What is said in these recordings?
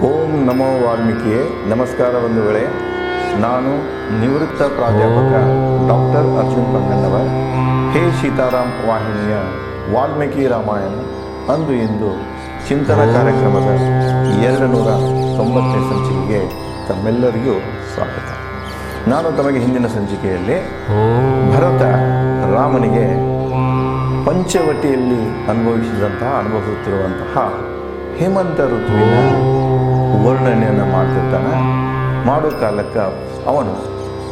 ಓಂ ನಮೋ ವಾಲ್ಮೀಕಿಯೇ. ನಮಸ್ಕಾರ ಬಂಧುಗಳೇ. ನಾನು ನಿವೃತ್ತ ಪ್ರಾಧ್ಯಾಪಕ ಡಾಕ್ಟರ್ ಅರ್ಜುನ್ ಪಂಗನ್ನವರ್. ಹೇ ಸೀತಾರಾಮ್ ವಾಹಿನಿಯ ವಾಲ್ಮೀಕಿ ರಾಮಾಯಣ ಅಂದು ಇಂದು ಚಿಂತನ ಕಾರ್ಯಕ್ರಮದ 290ನೇ ಸಂಚಿಕೆಗೆ ತಮ್ಮೆಲ್ಲರಿಗೂ ಸ್ವಾಗತ. ನಾನು ತಮಗೆ ಹಿಂದಿನ ಸಂಚಿಕೆಯಲ್ಲಿ ಭರತ ರಾಮನಿಗೆ ಪಂಚವಟಿಯಲ್ಲಿ ಅನುಭವಿಸುತ್ತಿರುವಂತಹ ಹೇಮಂತ ಋತುವಿನ ವರ್ಣನೆಯನ್ನು ಮಾಡ್ತಿರ್ತಾನೆ. ಮಾಡೋ ಕಾಲಕ್ಕೆ ಅವನು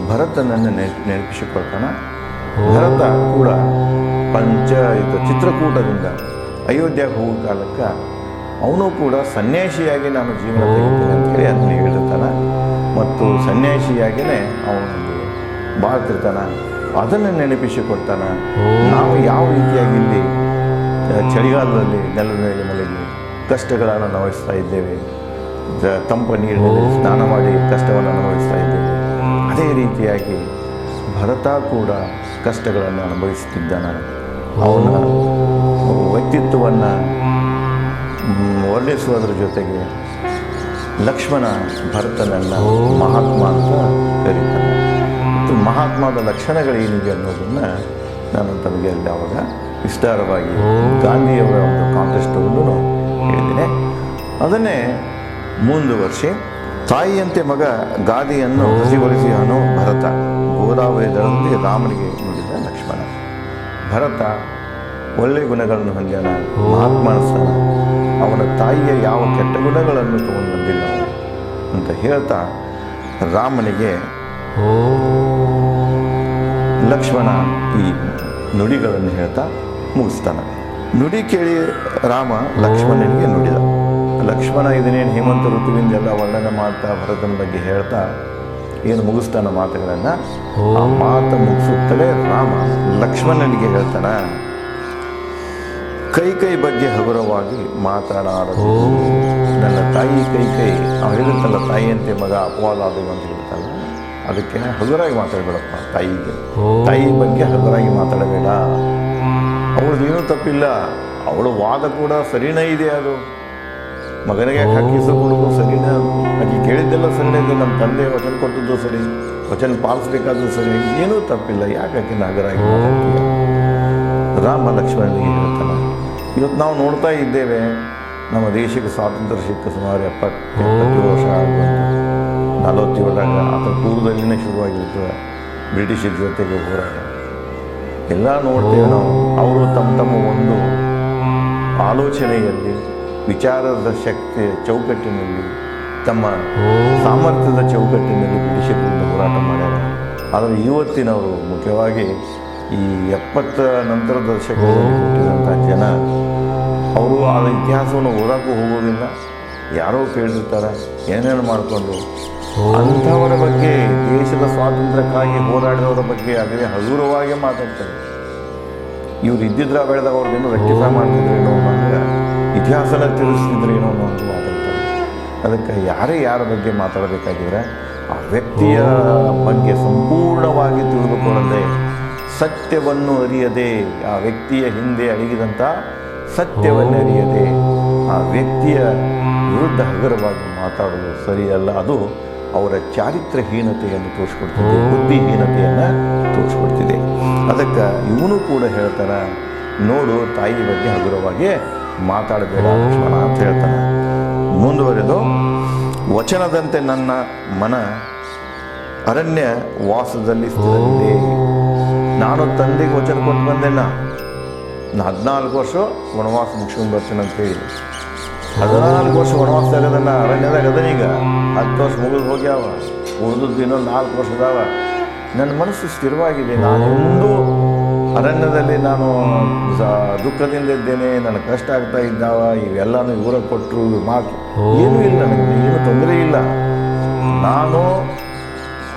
ಭರತನನ್ನು ನೆನಪಿಸಿಕೊಳ್ತಾನೆ. ಭರತ ಕೂಡ ಚಿತ್ರಕೂಟದಿಂದ ಅಯೋಧ್ಯೆಗೆ ಹೋಗೋ ಕಾಲಕ್ಕೆ ಅವನು ಕೂಡ ಸನ್ಯಾಸಿಯಾಗಿ ನಾನು ಜೀವನ ತೆಗಿತೀನಿ ಅಂತ ಹೇಳಿ ಅದನ್ನು ಹೇಳಿರ್ತಾನೆ. ಮತ್ತು ಸನ್ಯಾಸಿಯಾಗಿಯೇ ಅವನು ಬಾಳ್ತಿರ್ತಾನೆ. ಅದನ್ನು ನೆನಪಿಸಿಕೊಡ್ತಾನೆ. ನಾವು ಯಾವ ರೀತಿಯಾಗಿ ಇಲ್ಲಿ ಚಳಿಗಾಲದಲ್ಲಿ ನೆಲದ ಮೇಲೆ ಮಲಗಿ ಕಷ್ಟಗಳನ್ನು ಅನುಭವಿಸ್ತಾ ಇದ್ದೇವೆ, ತಂಪ ನೀರಿನಲ್ಲಿ ಸ್ನಾನ ಮಾಡಿ ಕಷ್ಟವನ್ನು ಅನುಭವಿಸ್ತಾ ಇದ್ದೇವೆ. ಅದೇ ರೀತಿಯಾಗಿ ಭರತ ಕೂಡ ಕಷ್ಟಗಳನ್ನು ಅನುಭವಿಸುತ್ತಿದ್ದಾನೆ. ಅವನ ವ್ಯಕ್ತಿತ್ವವನ್ನು ವರ್ಣಿಸುವುದರ ಜೊತೆಗೆ ಲಕ್ಷ್ಮಣ ಭರತನನ್ನು ಮಹಾತ್ಮ ಅಂತ ಕರೀತಾನೆ. ಮತ್ತು ಮಹಾತ್ಮದ ಲಕ್ಷಣಗಳೇನಿದೆ ಅನ್ನೋದನ್ನು ನಾನು ತಮಗೆ ಅಲ್ಲಿ ಆವಾಗ ವಿಸ್ತಾರವಾಗಿ ಗಾಂಧಿಯವರ ಒಂದು ಕಾಂಟೆಸ್ಟನ್ನು ಹೇಳಿದ್ದೇನೆ. ಅದನ್ನೇ ಮುಂದುವರಿಸಿ ತಾಯಿಯಂತೆ ಮಗ ಗಾದಿಯನ್ನು ಹಸಿಗೊಳಿಸಿದನು ಭರತ. ಗೋದಾವರಿ ದಳದಲ್ಲಿ ರಾಮನಿಗೆ ನುಡಿದ ಲಕ್ಷ್ಮಣ. ಭರತ ಒಳ್ಳೆಯ ಗುಣಗಳನ್ನು ಹೊಂದ್ಯಾನ, ಮಹಾತ್ಮ ಅನಿಸ್ತಾನ. ಅವನ ತಾಯಿಯ ಯಾವ ಕೆಟ್ಟ ಗುಣಗಳನ್ನು ತಗೊಂಡು ಬಂದಿಲ್ಲ ಅಂತ ಹೇಳ್ತಾ ರಾಮನಿಗೆ ಲಕ್ಷ್ಮಣ ಈ ನುಡಿಗಳನ್ನು ಹೇಳ್ತಾ ಮುಗಿಸ್ತಾನೆ. ನುಡಿ ಕೇಳಿ ರಾಮ ಲಕ್ಷ್ಮಣನಿಗೆ ನುಡಿದ. ಲಕ್ಷ್ಮಣ ಇದನ್ನೇನು ಹೇಮಂತ ಋತುವಿಂದ ಎಲ್ಲ ವರ್ಣನೆ ಮಾಡ್ತಾ ಭರತನ ಬಗ್ಗೆ ಹೇಳ್ತಾ ಏನು ಮುಗಿಸ್ತಾನ ಮಾತುಗಳನ್ನು. ಆ ಮಾತು ಮುಗಿಸುತ್ತಲೇ ರಾಮ ಲಕ್ಷ್ಮಣನಿಗೆ ಹೇಳ್ತಾನೆ, ಕೈ ಬಗ್ಗೆ ಹಗುರವಾಗಿ ಮಾತನಾಡೋದು. ನನ್ನ ತಾಯಿ ಕೈ ನಾವು ಹೇಳಿರ್ತಲ್ಲ, ತಾಯಿಯಂತೆ ಮಗ ಅಪವಾದ ಅದು ಅಂತ ಹೇಳ್ತಲ್ಲ, ಅದಕ್ಕೆ ಹಗುರಾಗಿ ಮಾತಾಡಬೇಡಪ್ಪ. ತಾಯಿ ಬಗ್ಗೆ ಹಗುರಾಗಿ ಮಾತಾಡಬೇಡ. ಅವಳದೇನೂ ತಪ್ಪಿಲ್ಲ, ಅವಳ ವಾದ ಕೂಡ ಸರಿನೇ ಇದೆ. ಅದು ಮಗನಿಗೆ ಹಾಕಿಸು ಕೊಡೋದು ಸರಿನೇ, ಅದು ಆಕೆ ಕೇಳಿದ್ದೆಲ್ಲ ಸರಿನೇ ಇದೆ. ನಮ್ಮ ತಂದೆ ವಚನ ಕೊಟ್ಟದ್ದು ಸರಿ, ವಚನ ಪಾಲಿಸ್ಬೇಕಾದ್ರೂ ಸರಿ, ಏನೂ ತಪ್ಪಿಲ್ಲ. ಯಾಕೆ ಹಗುರಾಗಿ ಮಾತಾಡ್ತೀಯ? ರಾಮ ಲಕ್ಷ್ಮಣನಿಗೆ ಹೇಳ್ತಾನೆ, ಇವತ್ತು ನಾವು ನೋಡ್ತಾ ಇದ್ದೇವೆ, ನಮ್ಮ ದೇಶಕ್ಕೆ ಸ್ವಾತಂತ್ರ್ಯ ಸಿಕ್ಕ ಸುಮಾರು 70 ವರ್ಷ ಆಗುವಂಥ 47ರಾಗ ಅದರ ಪೂರ್ವದಲ್ಲಿನೇ ಶುರುವಾಗಿರ್ತದೆ ಬ್ರಿಟಿಷರ ಜೊತೆಗೆ ಹೋರಾಟ. ಎಲ್ಲ ನೋಡ್ತೇವೆ ನಾವು. ಅವರು ತಮ್ಮ ಒಂದು ಆಲೋಚನೆಯಲ್ಲಿ, ವಿಚಾರದ ಶಕ್ತಿಯ ಚೌಕಟ್ಟಿನಲ್ಲಿ, ತಮ್ಮ ಸಾಮರ್ಥ್ಯದ ಚೌಕಟ್ಟಿನಲ್ಲಿ ಬ್ರಿಟಿಷರ ವಿರುದ್ಧ ಹೋರಾಟ ಮಾಡ್ಯಾರ. ಆದರೆ ಇವತ್ತಿನವರು, ಮುಖ್ಯವಾಗಿ ಈ 70 ನಂತರದ ದಶಕದಲ್ಲಿ ಹುಟ್ಟಿದಂಥ ಜನ, ಅವರು ಆ ಇತಿಹಾಸವನ್ನು ಓದಕ್ಕೂ ಹೋಗೋದಿಲ್ಲ. ಯಾರೋ ಕೇಳಿರ್ತಾರೆ ಏನೇನು ಮಾಡಿಕೊಂಡು. ಅಂಥವರ ಬಗ್ಗೆ, ದೇಶದ ಸ್ವಾತಂತ್ರ್ಯಕ್ಕಾಗಿ ಹೋರಾಡಿದವರ ಬಗ್ಗೆ ಅದೇ ಹಗುರವಾಗಿ ಮಾತಾಡ್ತಾರೆ. ಇವ್ರು ಇದ್ದಿದ್ರೆ ಬೆಳೆದಾಗ ಅವ್ರದ್ದೇನೋ ರೆಕ್ಟಿಫೈ ಮಾಡ್ತಿದ್ರೇನೋ ಅನ್ನೋಂಗೆ, ಇತಿಹಾಸನ ತಿಳಿಸ್ತಿದ್ರೇನೋ ಅನ್ನೋ ಅಂತ ಮಾತಾಡ್ತಾರೆ. ಅದಕ್ಕೆ ಯಾರ ಬಗ್ಗೆ ಮಾತಾಡಬೇಕಾಗಿದ್ರೆ ಆ ವ್ಯಕ್ತಿಯ ಬಗ್ಗೆ ಸಂಪೂರ್ಣವಾಗಿ ತಿಳಿದುಕೊಳ್ಳದೆ, ಸತ್ಯವನ್ನು ಅರಿಯದೆ, ಆ ವ್ಯಕ್ತಿಯ ಹಿಂದೆ ಅಡಗಿದಂಥ ಸತ್ಯವನ್ನು ಅರಿಯದೆ ಆ ವ್ಯಕ್ತಿಯ ವಿರುದ್ಧ ಹಗುರವಾಗಿ ಮಾತಾಡೋದು ಸರಿಯಲ್ಲ. ಅದು ಅವರ ಚಾರಿತ್ರ್ಯಹೀನತೆಯನ್ನು ತೋರಿಸ್ಕೊಡ್ತಿದೆ, ಬುದ್ಧಿಹೀನತೆಯನ್ನು ತೋರಿಸ್ಕೊಡ್ತಿದೆ. ಅದಕ್ಕೆ ಇವನು ಕೂಡ ಹೇಳ್ತಾನೆ, ನೋಡು, ತಾಯಿ ಬಗ್ಗೆ ಹಗುರವಾಗಿ ಮಾತಾಡಬೇಡ ಲಕ್ಷ್ಮಣ ಅಂತ ಹೇಳ್ತಾನೆ. ಮುಂದುವರೆದು, ವಚನದಂತೆ ನನ್ನ ಮನ ಅರಣ್ಯ ವಾಸದಲ್ಲಿ ಸ್ಥಿರವಿದೆ. ನಾನು ತಂದೆಗೆ ವಚನ ಕೊಟ್ಟು ಬಂದೆನ, 14 ವರ್ಷ ವನವಾಸ ಮುಗಿಸ್ಕೊಂಡು ಬರ್ತೀನಿ ಅಂತೇಳಿ. 14 ವರ್ಷ ವನವಾಸ ಆಗದನ್ನ ಅರಣ್ಯದಾಗ ಅದನೀಗ 10 ವರ್ಷ ಮುಗಿದು ಹೋಗ್ಯಾವ. ಉಳಿದದ್ದು ಇನ್ನೊಂದು 4 ವರ್ಷದಾವ. ನನ್ನ ಮನಸ್ಸು ಸ್ಥಿರವಾಗಿದೆ. ನಾನೆಂದೂ ಅರಣ್ಯದಲ್ಲಿ ನಾನು ದುಃಖದಿಂದ ಇದ್ದೇನೆ, ನನಗೆ ಕಷ್ಟ ಆಗ್ತಾ ಇದ್ದಾವ, ಇವೆಲ್ಲನೂ ಇವರ ಕೊಟ್ಟರು ಮಾತು ಏನೂ ಇಲ್ಲ, ನನಗೆ ಏನೂ ತೊಂದರೆ ಇಲ್ಲ. ನಾನು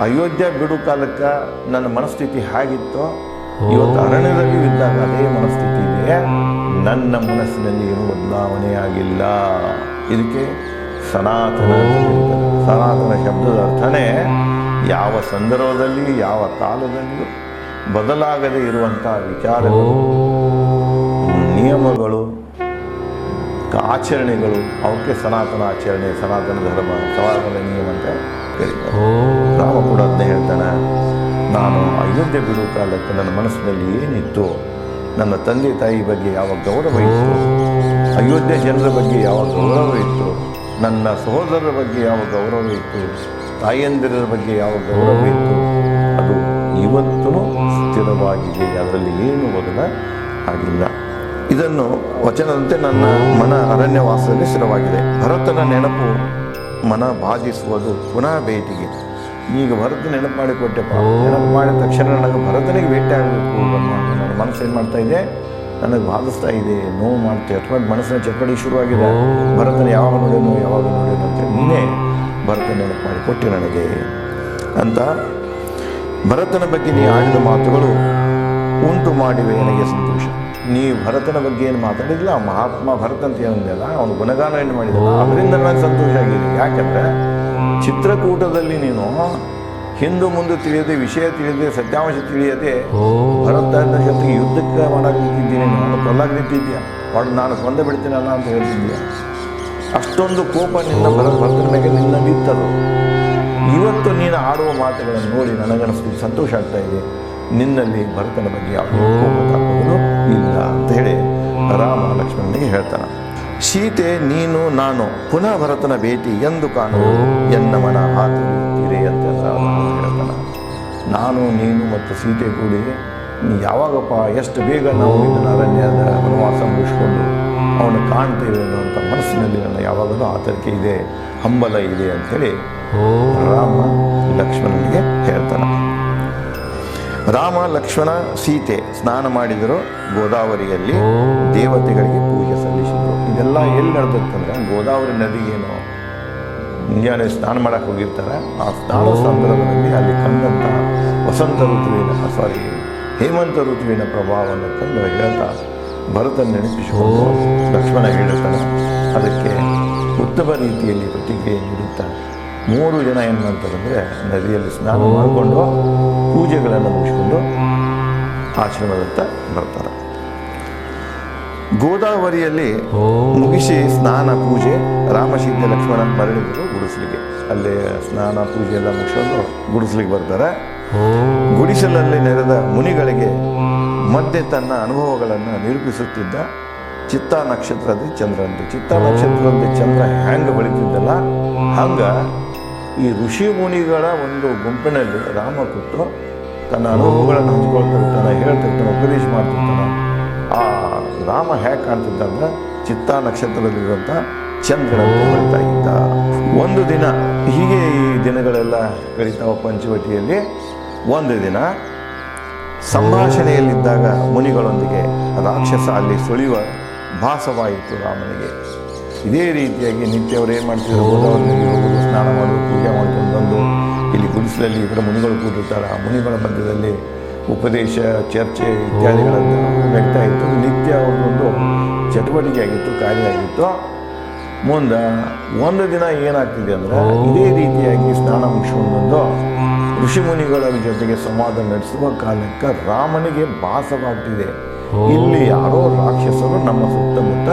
ಅಯೋಧ್ಯ ಬಿಡು ಕಾಲಕ್ಕೆ ನನ್ನ ಮನಸ್ಥಿತಿ ಹೇಗಿತ್ತೋ ಇವತ್ತು ಅರಣ್ಯದಲ್ಲಿ ಇದ್ದಾಗ ಅದೇ ಮನಸ್ಥಿತಿ ಇದೆ. ನನ್ನ ಮನಸ್ಸಿನಲ್ಲಿ ಏನೂ ಬದಲಾವಣೆ ಆಗಿಲ್ಲ. ಇದಕ್ಕೆ ಸನಾತನ. ಸನಾತನ ಶಬ್ದದ ಅರ್ಥನೇ ಯಾವ ಸಂದರ್ಭದಲ್ಲಿ, ಯಾವ ಕಾಲದಲ್ಲಿಯೂ ಬದಲಾಗದೇ ಇರುವಂಥ ವಿಚಾರಗಳು, ನಿಯಮಗಳು, ಆಚರಣೆಗಳು ಅವಕ್ಕೆ ಸನಾತನ ಆಚರಣೆ, ಸನಾತನ ಧರ್ಮ, ಸನಾತನ ನಿಯಮ ಅಂತ ಕರೀತಾರೆ. ರಾಮ ಕೂಡ ಅದನ್ನೇ ಹೇಳ್ತಾನೆ. ನಾನು ಅಯೋಧ್ಯೆ ಬಿಡುವ ಕಾಲಕ್ಕೆ ನನ್ನ ಮನಸ್ಸಿನಲ್ಲಿ ಏನಿತ್ತು, ನನ್ನ ತಂದೆ ತಾಯಿ ಬಗ್ಗೆ ಯಾವ ಗೌರವ ಇತ್ತು, ಅಯೋಧ್ಯೆ ಜನರ ಬಗ್ಗೆ ಯಾವ ಗೌರವ ಇತ್ತು, ನನ್ನ ಸಹೋದರರ ಬಗ್ಗೆ ಯಾವ ಗೌರವ ಇತ್ತು, ತಾಯಂದಿರರ ಬಗ್ಗೆ ಯಾವ ಗೌರವ ಇತ್ತು, ಅದು ಇವತ್ತೂ ಸ್ಥಿರವಾಗಿದೆ. ಅದರಲ್ಲಿ ಏನು ಬದಲ ಆಗಿಲ್ಲ. ಇದನ್ನು ವಚನದಂತೆ ನನ್ನ ಮನ ಅರಣ್ಯವಾಸದಲ್ಲಿ ಸ್ಥಿರವಾಗಿದೆ. ಭರತನ ನೆನಪು ಮನ ಬಾಧಿಸುವುದು ಪುನಃ ಭೇಟಿಗೆ. ಈಗ ಭರತ ನೆನಪು ಮಾಡಿಕೊಟ್ಟೆಪ್ಪ, ನೆನಪು ಮಾಡಿದ ತಕ್ಷಣ ನನಗೆ ಭರತನಿಗೆ ಭೇಟಿ ಆಗಬೇಕು ಅನ್ನುವಂಥ ನನ್ನ ಮನಸ್ಸು ಏನು ಮಾಡ್ತಾ ಇದೆ, ನನಗೆ ಬಾಧಿಸ್ತಾ ಇದೆ, ನೋವು ಮಾಡ್ತಾ ಅಥವಾ ಮನಸ್ಸಿನ ಚಟುವಟಿಕೆ ಶುರುವಾಗಿದೆ. ಭರತನ ಯಾವಾಗ ನೋಡೇನು ಅಂತ ನೀನೇ ಭರತ ನೆನಪು ಮಾಡಿಕೊಟ್ಟೆ ನನಗೆ ಅಂತ. ಭರತನ ಬಗ್ಗೆ ನೀ ಆಡಿದ ಮಾತುಗಳು ಉಂಟು ಮಾಡಿವೆ ನನಗೆ ಸಂತೋಷ. ನೀವು ಭರತನ ಬಗ್ಗೆ ಏನು ಮಾತಾಡಿಲ್ಲ, ಮಹಾತ್ಮ ಭರತ ಅಂತ ಏನಿದೆಯಲ್ಲ, ಅವನು ಗುಣಗಾನ ಏನು ಮಾಡಿದಲ್ಲ, ಅದರಿಂದ ನನಗೆ ಸಂತೋಷ ಆಗಿದೆ. ಯಾಕಂದರೆ ಚಿತ್ರಕೂಟದಲ್ಲಿ ನೀನು ಹಿಂದು ಮುಂದೆ ತಿಳಿಯದೆ, ವಿಷಯ ತಿಳಿಯದೆ, ಸತ್ಯಾಂಶ ತಿಳಿಯದೆ ಭರತನ ಜೊತೆಗೆ ಯುದ್ಧಕ್ಕೆ ಮಾಡಕ್ಕೆ ನಿಂತಿದ್ದೀನಿ, ನಾನು ಕೊಲ್ಲಕ್ಕೆ ನಿಂತಿದ್ದೀಯ, ನಾನು ಕೊಂದ ಬಿಡ್ತೀನಲ್ಲ ಅಂತ ಹೇಳ್ತಿದ್ದೀಯ. ಅಷ್ಟೊಂದು ಕೋಪ ನಿನ್ನ ಭರತನ ಮೇಲೆ ನಿನ್ನ ನಿಂತರು. ಇವತ್ತು ನೀನು ಆಡುವ ಮಾತುಗಳನ್ನು ನೋಡಿ ನನಗನ್ನಿಸ್ತು ಸಂತೋಷ ಆಗ್ತಾ ಇದೆ. ನಿನ್ನಲ್ಲಿ ಭರತನ ಬಗ್ಗೆ ಯಾವುದೇ ಕೋಪ ತಾಪಗಳು ಇಲ್ಲ ಅಂತ ಹೇಳಿ ರಾಮ ಲಕ್ಷ್ಮಣನಿಗೆ ಹೇಳ್ತಾನೆ. ಸೀತೆ ನೀನು ನಾನು ಪುನಃ ಭರತನ ಭೇಟಿ ಎಂದು ಕಾಣುವ ಎನ್ನ ಮನ ಹಾತುರಿಯುತ್ತೀರಿ ಅಂತ ರಾಮ ಹೇಳ್ತಾನೆ. ನಾನು ನೀನು ಮತ್ತು ಸೀತೆ ಕೂಡಿ ಯಾವಾಗಪ್ಪ ಎಷ್ಟು ಬೇಗ ನಾವು ಇದನ್ನು ಅರಣ್ಯದ ವನವಾಸ ಮುಗಿಸ್ಕೊಂಡು ಅವನು ಕಾಣ್ತೇವೆ ಅನ್ನುವಂಥ ಮನಸ್ಸಿನಲ್ಲಿ ನನ್ನ ಯಾವಾಗಲೂ ಆತರಿಕೆ ಇದೆ, ಹಂಬಲ ಇದೆ ಅಂಥೇಳಿ ರಾಮ ಲಕ್ಷ್ಮಣನಿಗೆ ಹೇಳ್ತಾನೆ. ರಾಮ ಲಕ್ಷ್ಮಣ ಸೀತೆ ಸ್ನಾನ ಮಾಡಿದರು ಗೋದಾವರಿಯಲ್ಲಿ, ದೇವತೆಗಳಿಗೆ ಪೂಜೆ ಸಲ್ಲಿಸಿದರು. ಇದೆಲ್ಲ ಎಲ್ಲಿ ನಡೆದಿತ್ತಂದ್ರೆ ಗೋದಾವರಿ ನದಿಗೇನು ಮುಂಜಾನೆ ಸ್ನಾನ ಮಾಡಕ್ಕೆ ಹೋಗಿರ್ತಾರೆ. ಆ ಸ್ನಾನ ಸಂದರ್ಭದಲ್ಲಿ ಅಲ್ಲಿ ಕಂಡಂಥ ಹೇಮಂತ ಋತುವಿನ ಪ್ರಭಾವವನ್ನು ಕಂಡು ಹೇಳ್ತಾ ಭರತನ ನೆನಪಿಸಿಕೊಂಡು ಲಕ್ಷ್ಮಣ ಹೇಳ್ತಾನೆ. ಅದಕ್ಕೆ ಉತ್ತಮ ರೀತಿಯಲ್ಲಿ ಪ್ರತಿಕ್ರಿಯೆ ನೀಡುತ್ತಾ 3 ಜನ ಏನು ಮಾಡ್ತಾರಂದರೆ ನದಿಯಲ್ಲಿ ಸ್ನಾನ ಮಾಡಿಕೊಂಡು ಪೂಜೆಗಳನ್ನು ಮುಗಿಸ್ಕೊಂಡು ಆಶ್ರಮದತ್ತ ಬರ್ತಾರೆ. ಗೋದಾವರಿಯಲ್ಲಿ ಮುಗಿಸಿ ಸ್ನಾನ ಪೂಜೆ ರಾಮ ಸೀತೆ ಲಕ್ಷ್ಮಣ ಮರಳಿದರು ಗುಡಿಸಲಿಗೆ. ಅಲ್ಲೇ ಸ್ನಾನ ಪೂಜೆ ಎಲ್ಲ ಮುಗಿಸ್ಕೊಂಡು ಗುಡಿಸಲಿಗೆ ಬರ್ತಾರೆ. ಗುಡಿಸಲಲ್ಲಿ ನೆರೆದ ಮುನಿಗಳಿಗೆ ಮಧ್ಯೆ ತನ್ನ ಅನುಭವಗಳನ್ನು ನಿರೂಪಿಸುತ್ತಿದ್ದ ಚಿತ್ತಾ ನಕ್ಷತ್ರದ ಚಂದ್ರಂತೆ. ಚಿತ್ತಾ ನಕ್ಷತ್ರದ ಚಂದ್ರ ಹ್ಯಾಂಗ ಹೊಳಿತಿದ್ದಲ್ಲ, ಹಂಗೆ ಈ ಋಷಿ ಮುನಿಗಳ ಒಂದು ಗುಂಪಿನಲ್ಲಿ ರಾಮ ಕೂತು ತನ್ನ ಅನುಭವಗಳನ್ನು ಹಂಚ್ಕೊಳ್ತಿರ್ತಾನೆ, ಹೇಳ್ತಿರ್ತಾನೆ, ಉಪದೇಶ ಮಾಡ್ತಿರ್ತಾನೆ. ಆ ರಾಮ ಹೇಗೆ ಕಾಣ್ತಿದ್ದ ಅಂದ್ರೆ ಚಿತ್ತಾ ನಕ್ಷತ್ರದಲ್ಲಿರುವಂಥ ಚಂದ್ರನಂತೆ ಹೊಳಿತಾ ಇದ್ದ. ಒಂದು ದಿನ ಹೀಗೆ ಈ ದಿನಗಳೆಲ್ಲ ಕಳೀತಾವ ಪಂಚವಟಿಯಲ್ಲಿ. ಒಂದು ದಿನ ಸಂಭಾಷಣೆಯಲ್ಲಿದ್ದಾಗ ಮುನಿಗಳೊಂದಿಗೆ ರಾಕ್ಷಸ ಅಲ್ಲಿ ಸುಳಿಯುವ ಭಾಸವಾಯಿತು ರಾಮನಿಗೆ. ಇದೇ ರೀತಿಯಾಗಿ ನಿತ್ಯ ಅವರು ಏನು ಮಾಡ್ತಿದ್ರು, ಗೋದಾವರಿಯಲ್ಲಿ ಹೋಗೋದು, ಸ್ನಾನ ಮಾಡೋದು, ಪೂಜೆ ಮಾಡ್ಕೊಂಡು ಬಂದು ಇಲ್ಲಿ ಗುಡಿಸಲಲ್ಲಿ ಈ ಕಡೆ ಮುನಿಗಳು ಕೂಡಿರ್ತಾರೆ. ಆ ಮುನಿಗಳ ಮಧ್ಯದಲ್ಲಿ ಉಪದೇಶ, ಚರ್ಚೆ ಇತ್ಯಾದಿಗಳನ್ನು ನಡೀತಾ ಇತ್ತು. ನಿತ್ಯ ಅವ್ರದ್ದೊಂದು ಚಟುವಟಿಕೆ ಆಗಿತ್ತು, ಕಾರ್ಯ ಆಗಿತ್ತು. ಮುಂದೆ ಒಂದು ದಿನ ಏನಾಗ್ತಿದೆ ಅಂದರೆ ಇದೇ ರೀತಿಯಾಗಿ ಸ್ನಾನ ಮುಗಿಸ್ಕೊಂಡು ಬಂದು ಋಷಿಮುನಿಗಳ ಜೊತೆಗೆ ಸಂವಾದ ನಡೆಸುವ ಕಾಲಕ್ಕೆ ರಾಮನಿಗೆ ಭಾಸವಾಗ್ತಿದೆ, ಇಲ್ಲಿ ಯಾರೋ ರಾಕ್ಷಸರು ನಮ್ಮ ಸುತ್ತಮುತ್ತ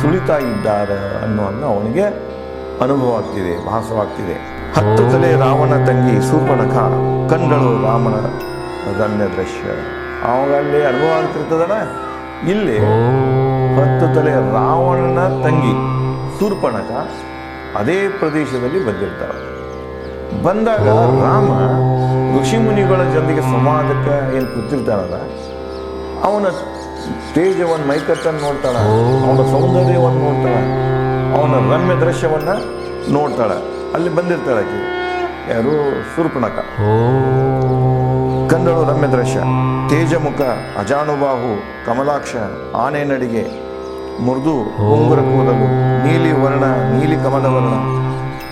ಸುಳಿತಾ ಇದ್ದಾರೆ ಅನ್ನೋದನ್ನು ಅವನಿಗೆ ಅನುಭವ ಆಗ್ತಿದೆ, ಭಾಸವಾಗ್ತಿದೆ. 10 ತಲೆ ರಾವಣ ತಂಗಿ ಶೂರ್ಪಣಖ ಕಂಡಳು ರಾಮನ ರಮ್ಯ ದೃಶ್ಯ. ಅವಾಗಲ್ಲಿ ಅನುಭವ ಆಗ್ತಿರ್ತದಲ್ಲ, ಇಲ್ಲಿ 10 ತಲೆ ರಾವಣನ ತಂಗಿ ಶೂರ್ಪಣಖ ಅದೇ ಪ್ರದೇಶದಲ್ಲಿ ಬಂದಿರ್ತಾಳೆ. ಬಂದಾಗ ರಾಮ ಋಷಿಮುನಿಗಳ ಜೊತೆಗೆ ಸಂವಾದಕ್ಕೆ ಏನು ಕೂತಿರ್ತಾನಲ್ಲ, ಅವನ ತೇಜವನ್ನು, ಮೈಕಟ್ಟನ್ನು ನೋಡ್ತಾಳೆ, ಅವನ ಸೌಂದರ್ಯವನ್ನು ನೋಡ್ತಾಳೆ, ಅವನ ರಮ್ಯ ದೃಶ್ಯವನ್ನು ನೋಡ್ತಾಳೆ. ಅಲ್ಲಿ ಬಂದಿರ್ತಾಳೆ ಆಕೆ, ಯಾರು ಶೂರ್ಪಣಖ. ಕಂಡಳು ರಮ್ಯ ದೃಶ್ಯ, ತೇಜಮುಖ, ಅಜಾನುಬಾಹು, ಕಮಲಾಕ್ಷ, ಆನೆ ನಡಿಗೆ, ಮೃದು ಉಂಗುರ ಕೂದಲು, ನೀಲಿ ವರ್ಣ, ನೀಲಿ ಕಮಲ ವರ್ಣ,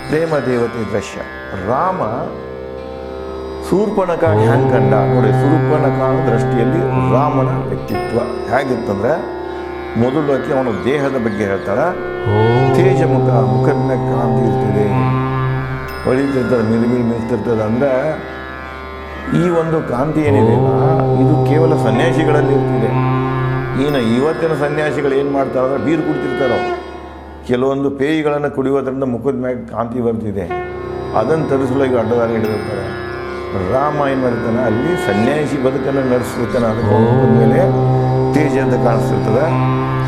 ಪ್ರೇಮ ದೇವತೆ ದೃಶ್ಯ. ರಾಮ ಶೂರ್ಪಣಖ ಹ್ಯಾಂಗ್ ಕಂಡ ನೋಡಿ. ಶೂರ್ಪಣಖ ದೃಷ್ಟಿಯಲ್ಲಿ ರಾಮನ ವ್ಯಕ್ತಿತ್ವ ಹೇಗಿತ್ತಂದ್ರೆ, ಮೊದಲು ಆಕೆ ಅವನ ದೇಹದ ಬಗ್ಗೆ ಹೇಳ್ತಾಳೆ. ತೇಜಮುಖ, ಮುಖದ ಕಾಂತಿ ಇರ್ತಿದೆ, ಹೊಳಿತಿರ್ತದೆ, ಮಿಲ್ತಿರ್ತದೆ. ಅಂದರೆ ಈ ಒಂದು ಕಾಂತಿ ಏನಿದೆಯಲ್ಲ, ಇದು ಕೇವಲ ಸನ್ಯಾಸಿಗಳಲ್ಲಿ ಇರ್ತಿದೆ. ಇವತ್ತಿನ ಸನ್ಯಾಸಿಗಳು ಏನು ಮಾಡ್ತಾರೆ ಅಂದರೆ ಬೀರು ಕುಡ್ತಿರ್ತಾರೋ, ಕೆಲವೊಂದು ಪೇಯಿಗಳನ್ನು ಕುಡಿಯೋದ್ರಿಂದ ಮುಖದ ಮ್ಯಾಗ ಕಾಂತಿ ಬರ್ತಿದೆ, ಅದನ್ನು ತರಿಸಲು ಈಗ ಅಡ್ಡದಾರಿ ಹಿಡಿದಿರ್ತಾರೆ. ರಾಮ ಏನು ಮಾಡಿರ್ತಾನೆ, ಅಲ್ಲಿ ಸನ್ಯಾಸಿ ಬದುಕನ್ನು ನಡೆಸಿರ್ತಾನೆ. ಅದಕ್ಕೆ ಮುಖದ ಮೇಲೆ ತೇಜ ಅಂತ ಕಾಣಿಸ್ತಿರ್ತದೆ.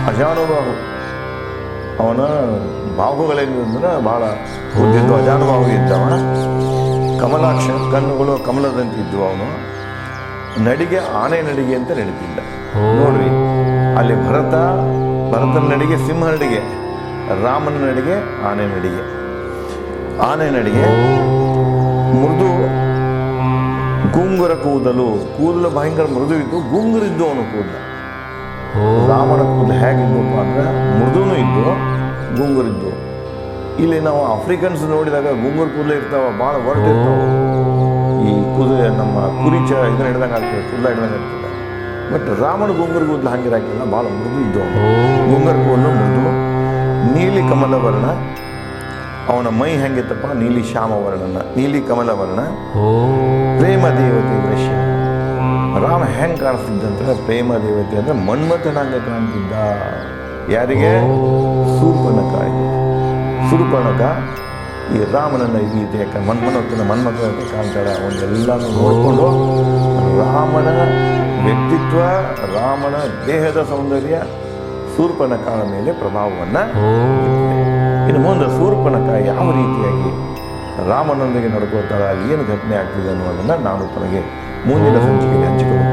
ಅಜಾನುಬಾಹು, ಅವನ ಬಾಹುಗಳೇನಿದ್ರೆ ಭಾಳ ಉದ್ದಿದ್ದು, ಅಜಾನುಬಾಹು ಇದ್ದವ. ಕಮಲಾಕ್ಷ, ಕಣ್ಣುಗಳು ಕಮಲದಂತಿದ್ವು. ಅವನು ನಡಿಗೆ ಆನೆ ನಡಿಗೆ ಅಂತ ನಡೀತಿದ್ದ. ನೋಡ್ರಿ, ಅಲ್ಲಿ ಭರತನ ನಡಿಗೆ ಸಿಂಹ ನಡಿಗೆ, ರಾಮನ ನಡಿಗೆ ಆನೆ ನಡಿಗೆ. ಆನೆ ನಡಿಗೆ ಮೃದು ಗುಂಗುರ ಕೂದಲು ಭಯಂಕರ ಮೃದು ಇದ್ದು, ಗುಂಗುರಿದ್ದು ಅವನು ಕೂದಲು. ರಾಮನ ಕೂದಲು ಹೇಗಿದ್ದಪ್ಪ ಅಂದ್ರೆ ಮೃದುನೂ ಇದ್ದು ಗುಂಗುರಿದ್ದು. ಇಲ್ಲಿ ನಾವು ಆಫ್ರಿಕನ್ಸ್ ನೋಡಿದಾಗ ಗುಂಗುರು ಕೂದಲು ಇರ್ತಾವ, ಭಾಳ ಹೊರಟಿರ್ತಾವ. ಈ ನಮ್ಮ ಕುರಿಚ ಇದನ್ನ ಹಿಡ್ದಂಗೆ ಆಗ್ತದೆ, ಕೂದಲ ಹಿಡ್ದಂಗೆ ಆಗ್ತದೆ. ಬಟ್ ರಾಮನ ಗುಂಗುರು ಕೂದಲು ಹಂಗಿರಾಕಿಲ್ಲ, ಭಾಳ ಮೃದು ಇದ್ದು ಅವನು. ಗುಂಗುರು ಕೂದಲು ಮೃದು, ನೀಲಿ ಕಮಲ ವರ್ಣ. ಅವನ ಮೈ ಹೆಂಗಿತ್ತಪ್ಪ, ನೀಲಿ ಶ್ಯಾಮ ವರ್ಣನ, ನೀಲಿ ಕಮಲ ವರ್ಣ. ಪ್ರೇಮ ದೇವತೆ ದೃಶ್ಯ. ರಾಮ ಹೆಂಗೆ ಕಾಣಿಸ್ತಿದ್ದಂದ್ರೆ ಪ್ರೇಮ ದೇವತೆ ಅಂದರೆ ಮನ್ಮಥನಂಗೆ ಕಾಣ್ತಿದ್ದ. ಯಾರಿಗೆ? ಶೂರ್ಪಣಖ. ಶೂರ್ಪಣಖ ಈ ರಾಮನನ್ನು ಈ ರೀತಿ ಯಾಕೆ ಮನ್ಮಥನಂತೆ ಕಾಣ್ತಾಳೆ. ಅವನ್ನೆಲ್ಲನೂ ನೋಡಿಕೊಂಡು ರಾಮನ ವ್ಯಕ್ತಿತ್ವ, ರಾಮನ ದೇಹದ ಸೌಂದರ್ಯ ಶೂರ್ಪಣಖನ ಮೇಲೆ ಪ್ರಭಾವವನ್ನು. ಇನ್ನು ಮುಂದೆ ಶೂರ್ಪಣಖ ಯಾವ ರೀತಿಯಾಗಿ ರಾಮನೊಂದಿಗೆ ನಡ್ಕೋತಾಳ, ಏನು ಘಟನೆ ಆಗ್ತಿದೆ ಅನ್ನೋದನ್ನು ನಾನು ತನಗೆ ಮುಂದಿನ ಸಂಚಿಕೆಯಲ್ಲಿ ಹಂಚಿಕೊಳ್ಳುತ್ತೇನೆ.